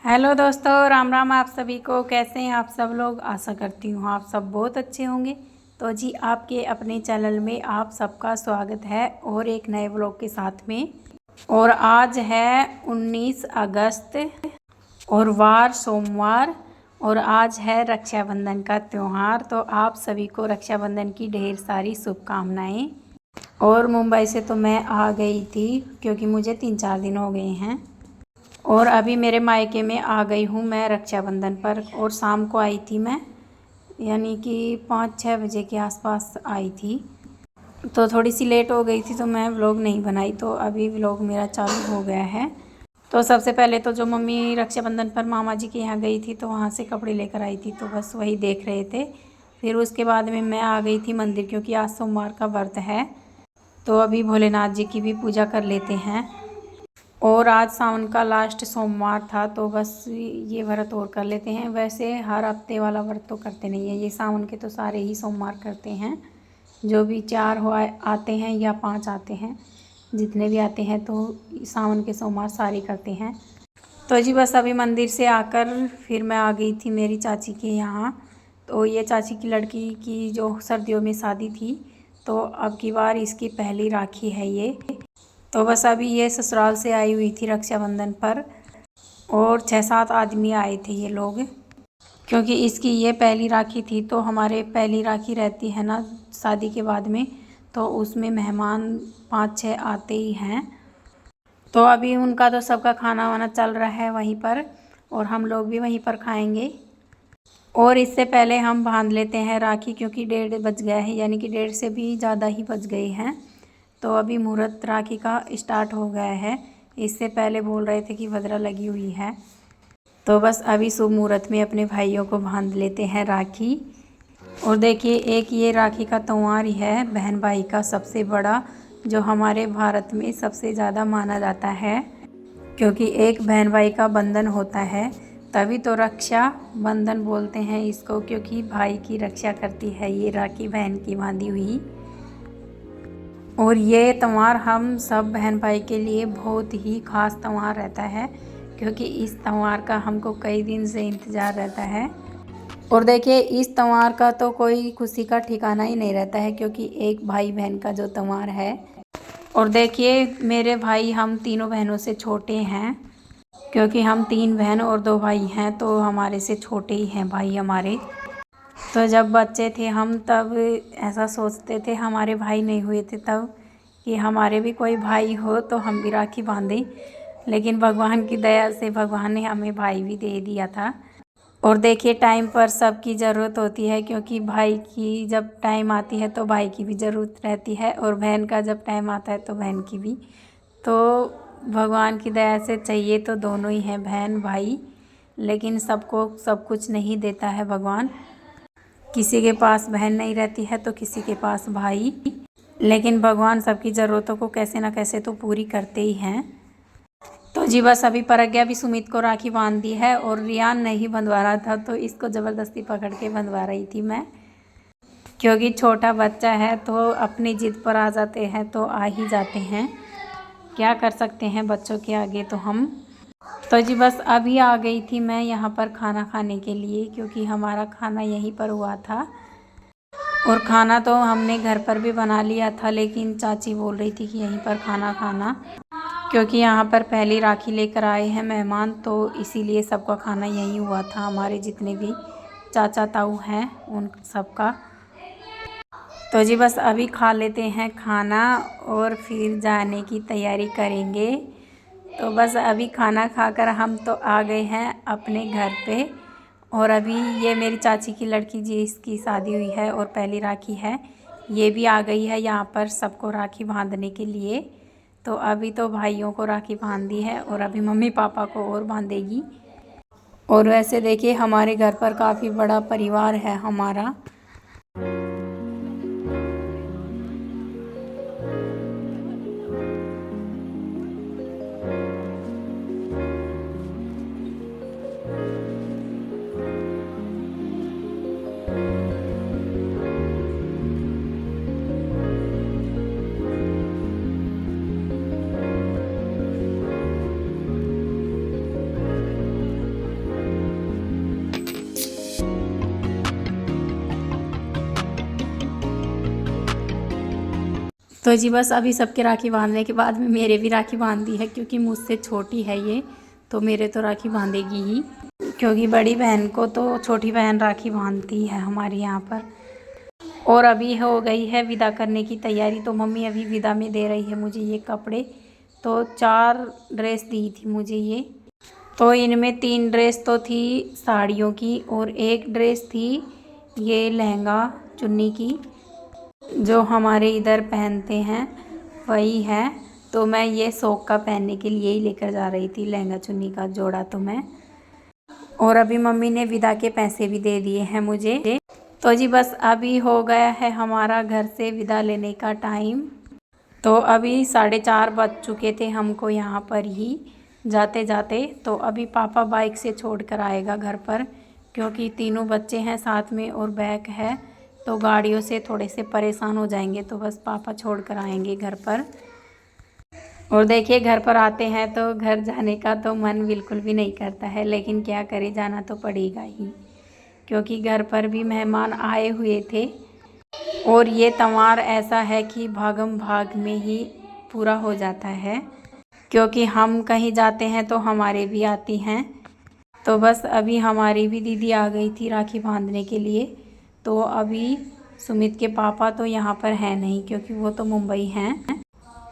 Hello दोस्तों, राम राम आप सभी को। कैसे हैं आप सब लोग? आशा करती हूँ आप सब बहुत अच्छे होंगे। तो जी आपके अपने चैनल में आप सबका स्वागत है और एक नए व्लॉग के साथ में। और आज है 19 अगस्त और वार सोमवार और आज है रक्षाबंधन का त्यौहार। तो आप सभी को रक्षाबंधन की ढेर सारी शुभकामनाएँ। और मुंबई से तो मैं आ गई थी क्योंकि मुझे 3-4 दिन हो गए हैं और अभी मेरे मायके में आ गई हूँ मैं रक्षाबंधन पर। और शाम को आई थी मैं, यानी कि 5-6 बजे के आसपास आई थी। तो थोड़ी सी लेट हो गई थी तो मैं व्लॉग नहीं बनाई। तो अभी व्लॉग मेरा चालू हो गया है। तो सबसे पहले तो जो मम्मी रक्षाबंधन पर मामा जी के यहाँ गई थी तो वहाँ से कपड़े लेकर आई थी, तो बस वही देख रहे थे। फिर उसके बाद में मैं आ गई थी मंदिर क्योंकि आज सोमवार का व्रत है। तो अभी भोलेनाथ जी की भी पूजा कर लेते हैं। और आज सावन का लास्ट सोमवार था तो बस ये व्रत और कर लेते हैं। वैसे हर हफ्ते वाला व्रत तो करते नहीं है, ये सावन के तो सारे ही सोमवार करते हैं। जो भी 4 हो आते हैं या 5 आते हैं, जितने भी आते हैं तो सावन के सोमवार सारे करते हैं। तो जी बस अभी मंदिर से आकर फिर मैं आ गई थी मेरी चाची के यहाँ। तो ये चाची की लड़की की जो सर्दियों में शादी थी, तो अब की बार इसकी पहली राखी है ये। तो बस अभी ये ससुराल से आई हुई थी रक्षाबंधन पर और 6-7 आदमी आए थे ये लोग, क्योंकि इसकी ये पहली राखी थी। तो हमारे पहली राखी रहती है ना शादी के बाद में, तो उसमें मेहमान 5-6 आते ही हैं। तो अभी उनका तो सबका खाना वाना चल रहा है वहीं पर और हम लोग भी वहीं पर खाएंगे। और इससे पहले हम बांध लेते हैं राखी क्योंकि 1:30 बज गया है, यानी कि 1:30 से भी ज़्यादा ही बज गए हैं। तो अभी मुहूर्त राखी का स्टार्ट हो गया है। इससे पहले बोल रहे थे कि वद्रा लगी हुई है। तो बस अभी शुभ मुहूर्त में अपने भाइयों को बांध लेते हैं राखी। और देखिए एक ये राखी का त्यौहार ही है बहन भाई का सबसे बड़ा, जो हमारे भारत में सबसे ज़्यादा माना जाता है। क्योंकि एक बहन भाई का बंधन होता है, तभी तो रक्षा बंधन बोलते हैं इसको, क्योंकि भाई की रक्षा करती है ये राखी बहन की बांधी हुई। और ये त्यौहार हम सब बहन भाई के लिए बहुत ही ख़ास त्यौहार रहता है, क्योंकि इस त्यौहार का हमको कई दिन से इंतज़ार रहता है। और देखिए इस त्यौहार का तो कोई खुशी का ठिकाना ही नहीं रहता है, क्योंकि एक भाई बहन का जो त्यौहार है। और देखिए मेरे भाई हम तीनों बहनों से छोटे हैं, क्योंकि हम 3 बहन और 2 भाई हैं, तो हमारे से छोटे ही हैं भाई हमारे। तो जब बच्चे थे हम तब ऐसा सोचते थे, हमारे भाई नहीं हुए थे तब, कि हमारे भी कोई भाई हो तो हम भी राखी बांधें। लेकिन भगवान की दया से भगवान ने हमें भाई भी दे दिया था। और देखिए टाइम पर सबकी ज़रूरत होती है, क्योंकि भाई की जब टाइम आती है तो भाई की भी ज़रूरत रहती है और बहन का जब टाइम आता है तो बहन की भी। तो भगवान की दया से चाहिए तो दोनों ही हैं, बहन भाई। लेकिन सबको सब कुछ नहीं देता है भगवान। किसी के पास बहन नहीं रहती है तो किसी के पास भाई, लेकिन भगवान सबकी ज़रूरतों को कैसे ना कैसे तो पूरी करते ही हैं। तो जी बस अभी प्रज्ञा भी सुमित को राखी बांध दी है और रियान नहीं बंधवा रहा था तो इसको ज़बरदस्ती पकड़ के बंधवा रही थी मैं, क्योंकि छोटा बच्चा है तो अपनी ज़िद पर आ जाते हैं तो आ ही जाते हैं। क्या कर सकते हैं बच्चों के आगे तो हम। तो जी बस अभी आ गई थी मैं यहाँ पर खाना खाने के लिए, क्योंकि हमारा खाना यहीं पर हुआ था। और खाना तो हमने घर पर भी बना लिया था, लेकिन चाची बोल रही थी कि यहीं पर खाना खाना, क्योंकि यहाँ पर पहली राखी लेकर आए हैं मेहमान, तो इसीलिए सबका खाना यहीं हुआ था। हमारे जितने भी चाचा ताऊ हैं उन सबका। तो जी बस अभी खा लेते हैं खाना और फिर जाने की तैयारी करेंगे। तो बस अभी खाना खाकर हम तो आ गए हैं अपने घर पे। और अभी ये मेरी चाची की लड़की जिसकी शादी हुई है और पहली राखी है, ये भी आ गई है यहाँ पर सबको राखी बांधने के लिए। तो अभी तो भाइयों को राखी बांध दी है और अभी मम्मी पापा को और बांधेगी। और वैसे देखिए हमारे घर पर काफ़ी बड़ा परिवार है हमारा। तो जी बस अभी सबके राखी बांधने के बाद में मेरे भी राखी बांध दी है, क्योंकि मुझसे छोटी है ये, तो मेरे तो राखी बांधेगी ही, क्योंकि बड़ी बहन को तो छोटी बहन राखी बांधती है हमारे यहाँ पर। और अभी हो गई है विदा करने की तैयारी, तो मम्मी अभी विदा में दे रही है मुझे ये कपड़े। तो 4 ड्रेस दी थी मुझे ये, तो इनमें 3 ड्रेस तो थी साड़ियों की और 1 ड्रेस थी ये लहंगा चुन्नी की, जो हमारे इधर पहनते हैं वही है। तो मैं ये शौक का पहनने के लिए ही लेकर जा रही थी लहंगा चुन्नी का जोड़ा तो मैं। और अभी मम्मी ने विदा के पैसे भी दे दिए हैं मुझे। तो जी बस अभी हो गया है हमारा घर से विदा लेने का टाइम। तो अभी 4:30 बज चुके थे हमको यहाँ पर ही जाते जाते। तो अभी पापा बाइक से छोड़ कर आएगा घर पर, क्योंकि तीनों बच्चे हैं साथ में और बैग है, तो गाड़ियों से थोड़े से परेशान हो जाएंगे, तो बस पापा छोड़ कर आएंगे घर पर। और देखिए घर पर आते हैं तो घर जाने का तो मन बिल्कुल भी नहीं करता है, लेकिन क्या करें, जाना तो पड़ेगा ही, क्योंकि घर पर भी मेहमान आए हुए थे। और ये त्योहार ऐसा है कि भागम भाग में ही पूरा हो जाता है, क्योंकि हम कहीं जाते हैं तो हमारे भी आती हैं। तो बस अभी हमारी भी दीदी आ गई थी राखी बांधने के लिए। तो अभी सुमित के पापा तो यहाँ पर हैं नहीं, क्योंकि वो तो मुंबई हैं,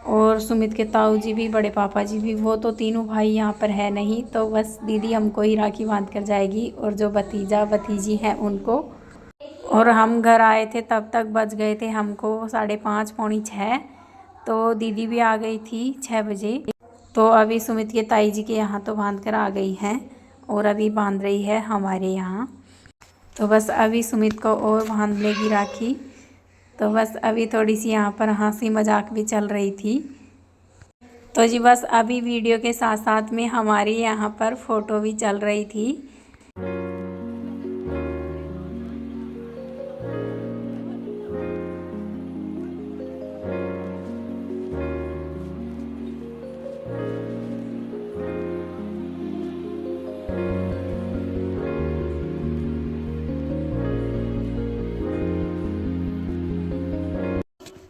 और सुमित के ताऊ जी भी, बड़े पापा जी भी, वो तो तीनों भाई यहाँ पर है नहीं। तो बस दीदी हमको ही राखी बांध कर जाएगी, और जो भतीजा भतीजी हैं उनको। और हम घर आए थे तब तक बज गए थे हमको 5:30 पौनी 6। तो दीदी भी आ गई थी 6 बजे। तो अभी सुमित के ताई जी के यहाँ तो बांध कर आ गई हैं, और अभी बांध रही है हमारे यहाँ। तो बस अभी सुमित को और बांध लेगी राखी। तो बस अभी थोड़ी सी यहाँ पर हंसी मजाक भी चल रही थी। तो जी बस अभी वीडियो के साथ साथ में हमारी यहाँ पर फ़ोटो भी चल रही थी।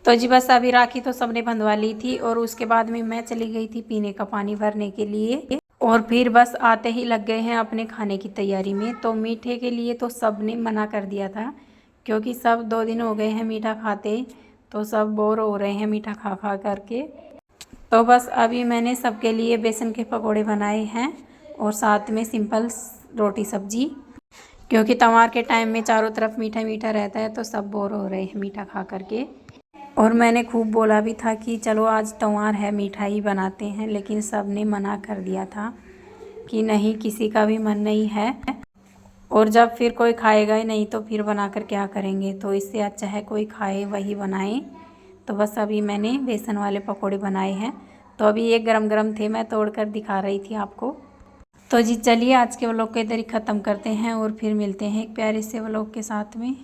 तो जी बस अभी राखी तो सबने बंधवा ली थी, और उसके बाद में मैं चली गई थी पीने का पानी भरने के लिए। और फिर बस आते ही लग गए हैं अपने खाने की तैयारी में। तो मीठे के लिए तो सब ने मना कर दिया था, क्योंकि सब 2 दिन हो गए हैं मीठा खाते, तो सब बोर हो रहे हैं मीठा खा खा करके। तो बस अभी मैंने सबके लिए बेसन के पकोड़े बनाए हैं, और साथ में सिंपल रोटी सब्जी, क्योंकि त्योहार के टाइम में चारों तरफ मीठा मीठा रहता है, तो सब बोर हो रहे हैं मीठा खा करके। और मैंने खूब बोला भी था कि चलो आज त्योहार है मिठाई बनाते हैं, लेकिन सब ने मना कर दिया था कि नहीं, किसी का भी मन नहीं है, और जब फिर कोई खाएगा ही नहीं तो फिर बनाकर क्या करेंगे। तो इससे अच्छा है कोई खाए वही बनाए। तो बस अभी मैंने बेसन वाले पकोड़े बनाए हैं। तो अभी ये गरम गरम थे, मैं तोड़ कर दिखा रही थी आपको। तो जी चलिए आज के व्लॉग को इधर ही ख़त्म करते हैं, और फिर मिलते हैं एक प्यारे से व्लॉग के साथ में।